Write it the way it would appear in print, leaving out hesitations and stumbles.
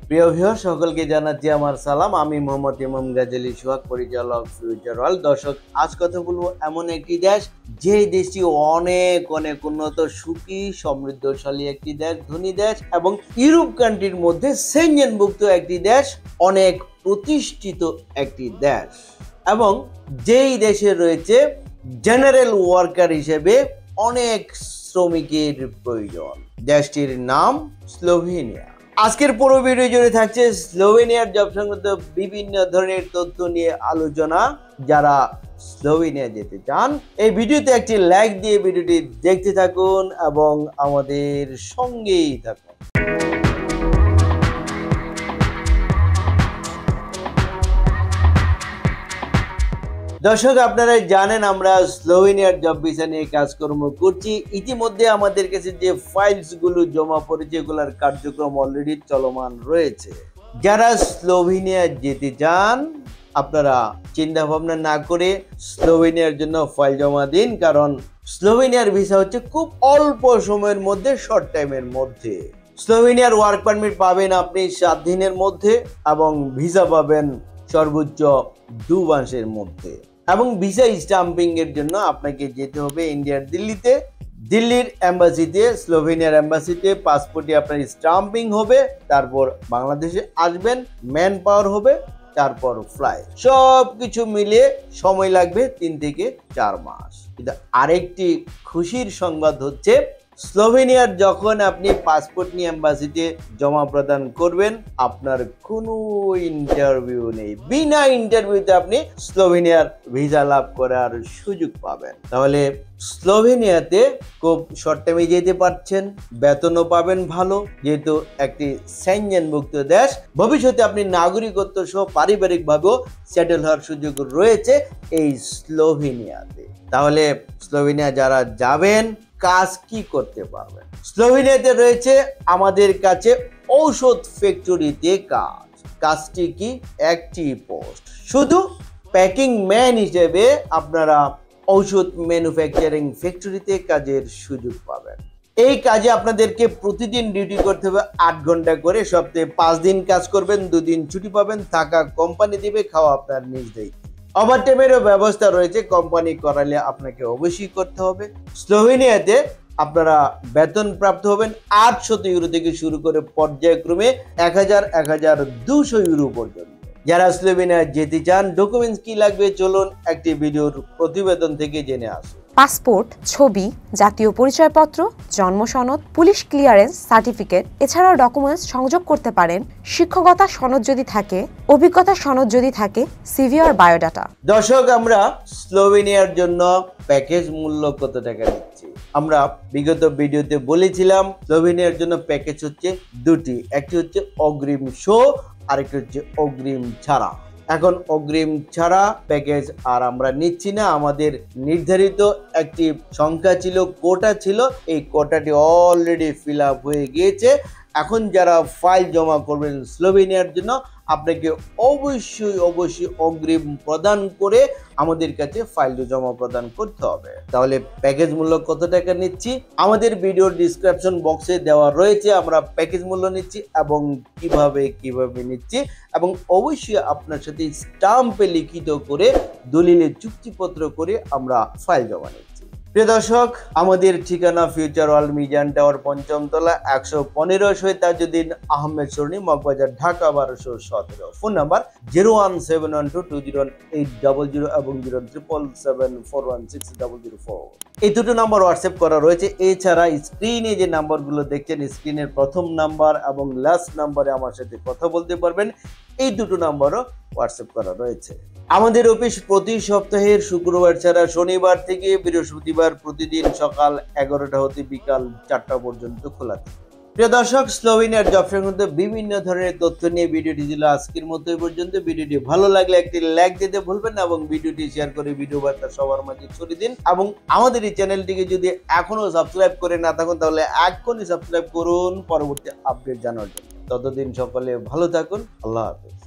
প্রিয় ভিউয়ার সকলকে জানাচ্ছি আমার সালাম। আমি মোহাম্মদ ইমাম গাজী সোহাগ, পরিচালক ফিউচার ওয়ার্ল্ড। দর্শক, আজ কথা বলবো এমন একটি দেশ, যে দেশটি অনেক অনেক উন্নত, সুখী, সমৃদ্ধশালী একটি দেশ, ধনী দেশ এবং ইউরোপ কান্ট্রির মধ্যে সেনজেনভুক্ত একটি দেশ, অনেক প্রতিষ্ঠিত একটি দেশ, এবং যেই দেশে রয়েছে জেনারেল ওয়ার্কার হিসেবে অনেক শ্রমিকের প্রয়োজন। দেশটির নাম স্লোভেনিয়া। আজকের পুরো ভিডিও জুড়ে থাকছে স্লোভেনিয়ার জব সংক্রান্ত বিভিন্ন ধরনের তথ্য নিয়ে আলোচনা। যারা স্লোভেনিয়া যেতে চান, এই ভিডিওতে একটি লাইক দিয়ে ভিডিওটি দেখতে থাকুন এবং আমাদের সঙ্গেই থাকুন। দর্শক, আপনারা জানেন আমরা স্লোভেনিয়ার জব ভিসা নিয়ে কাজকর্ম করছি। ইতিমধ্যে আমাদের কাছে যে ফাইলস গুলো জমা পড়েছে, এগুলোর কার্যক্রম অলরেডি চলমান রয়েছে। যারা স্লোভেনিয়া যেতে চান, আপনারা চিন্তা ভাবনা না করে স্লোভেনিয়ার জন্য ফাইল জমা দিন, কারণ স্লোভেনিয়ার ভিসা হচ্ছে খুব অল্প সময়ের মধ্যে, শর্ট টাইমের মধ্যে। স্লোভেনিয়ার ওয়ার্ক পারমিট পাবেন আপনি 7 দিনের মধ্যে এবং ভিসা পাবেন সর্বোচ্চ 2 মাসের মধ্যে। এবং ভিসা স্টাম্পিং এর জন্য আপনাকে যেতে হবে ইন্ডিয়ার দিল্লিতে। দিল্লির এম্বাসিতে, স্লোভেনিয়ার এম্বাসিতে পাসপোর্টে আপনার স্টাম্পিং হবে, তারপর বাংলাদেশে আসবেন, ম্যান পাওয়ার হবে, তারপর ফ্লাইট। সব কিছু মিলিয়ে সময় লাগবে 3 থেকে 4 মাস। কিন্তু আরেকটি খুশির সংবাদ হচ্ছে, স্লোভেনিয়ার যখন আপনি পাসপোর্ট নিয়ে এম্বাসিতে জমা প্রদান করবেন, আপনার কোনো ইন্টারভিউ নেই। বিনা ইন্টারভিউতে আপনি স্লোভেনিয়ার ভিসা লাভ করার সুযোগ পাবেন। তাহলে স্লোভেনিয়াতে খুব শর্ট টাইমে যেতে পারছেন, বেতনও পাবেন ভালো, যেহেতু একটি সেনজেনভুক্ত দেশ। ভবিষ্যতে আপনি নাগরিকত্ব সহ পারিবারিকভাবেও সেটেল হওয়ার সুযোগ রয়েছে এই স্লোভেনিয়াতে। তাহলে স্লোভেনিয়া যারা যাবেন, কাজ কি করতে পারবেন? স্লোভেনিয়াতে রয়েছে আমাদের কাছে ঔষধ ফ্যাক্টরিতে কাজ। কাজটি কি? একটি পোস্ট, শুধু প্যাকিং ম্যান হিসেবে আপনারা ঔষধ ম্যানুফ্যাকচারিং ফ্যাক্টরিতে কাজের সুযোগ পাবেন। এই কাজে আপনাদেরকে প্রতিদিন ডিউটি করতে হবে 8 ঘন্টা করে। সপ্তাহে 5 দিন কাজ করবেন, 2 দিন ছুটি পাবেন। থাকা কোম্পানি দিবে, খাওয়া আপনার নিজ দায়িত্ব। ওভারটাইমেরও ব্যবস্থা রয়েছে, কোম্পানি করালে আপনাকে অবশ্যই করতে হবে। স্লোভেনিয়াতে আপনারা বেতন প্রাপ্ত হবেন 800 ইউরো থেকে শুরু করে পর্যায়ক্রমে 1000-1200 ইউরো পর্যন্ত। যারা স্লোভেনিয়া যেতে চান, ডকুমেন্টস কি লাগবে চলুন একটি ভিডিওর প্রতিবেদন থেকে জেনে আসুন। পাসপোর্ট, ছবি, জাতীয় পরিচয়পত্র, জন্ম সনদ, পুলিশ ক্লিয়ারেন্স সার্টিফিকেট, এছাড়াও ডকুমেন্টস সংযোগ করতে পারেন শিক্ষকতা সনদ যদি থাকে, অভিজ্ঞতা সনদ যদি থাকে, সিভি আর বায়োডাটা। দর্শক, আমরা স্লোভেনিয়ার জন্য প্যাকেজ মূল্য কত টাকা দিচ্ছি? আমরা বিগত ভিডিওতে বলেছিলাম স্লোভেনিয়ার জন্য প্যাকেজ হচ্ছে 2টি। একটি হচ্ছে অগ্রিম শো, আরেকটি হচ্ছে অগ্রিম ছাড়া। এখন অগ্রিম ছাড়া প্যাকেজ আর আমরা নিচ্ছি না। আমাদের নির্ধারিত একটি সংখ্যা ছিল, কোটা ছিল, এই কোটাটি অলরেডি ফিল আপ হয়ে গিয়েছে। এখন যারা ফাইল জমা করবেন স্লোভেনিয়ার জন্য, আপনাকে অবশ্যই অগ্রিম প্রদান করে আমাদের কাছে ফাইল জমা প্রদান করতে হবে। তাহলে প্যাকেজ মূল্য কত টাকা নিচ্ছি আমাদের ভিডিওর ডিসক্রিপশন বক্সে দেওয়া রয়েছে। আমরা প্যাকেজ মূল্য নিচ্ছি এবং কিভাবে নিচ্ছি, এবং অবশ্যই আপনার সাথে স্টাম্পে লিখিত করে দলিলে চুক্তিপত্র করে আমরা ফাইল জমা নিচ্ছি। প্রিয় দর্শক, আমাদের ঠিকানা ফিউচার ওয়ার্ল্ড মিজান টাওয়ার, 5ম তলা, 115 শহীদ তাজউদ্দিন আহমেদ সরণি, মগবাজার, ঢাকা 1217। ফোন নাম্বার 01712201800 এবং 07774160004। এই দুটো নাম্বার হোয়াটসঅ্যাপ করা রয়েছে। এছাড়া স্ক্রিনে যে নাম্বারগুলো দেখছেন, স্ক্রিনের প্রথম নাম্বার এবং লাস্ট নাম্বারে আমার সাথে কথা বলতে পারবেন। এই দুটো নাম্বারও হোয়াটসঅ্যাপ করা রয়েছে। আমাদের অফিস প্রতি সপ্তাহের শুক্রবার ছাড়া শনিবার থেকে বৃহস্পতিবার প্রতিদিন সকাল 11টা হতে বিকাল 4টা পর্যন্ত খোলা থাকে। প্রিয় দর্শক, স্লোভেনিয়ার জব সংক্রান্ত বিভিন্ন ধরনের তথ্য নিয়ে ভিডিওটি ছিল আজকের মতো এই পর্যন্ত। ভিডিওটি ভালো লাগলে একটি লাইক দিতে ভুলবেন না এবং ভিডিওটি শেয়ার করে ভিডিও বার্তা সবার মাঝে ছড়িয়ে দিন। এবং আমাদের এই চ্যানেলটিকে যদি এখনো সাবস্ক্রাইব করে না থাকুন, তাহলে এখনই সাবস্ক্রাইব করুন পরবর্তী আপডেট জানার জন্য। ততদিন সকলে ভালো থাকুন। আল্লাহ হাফেজ।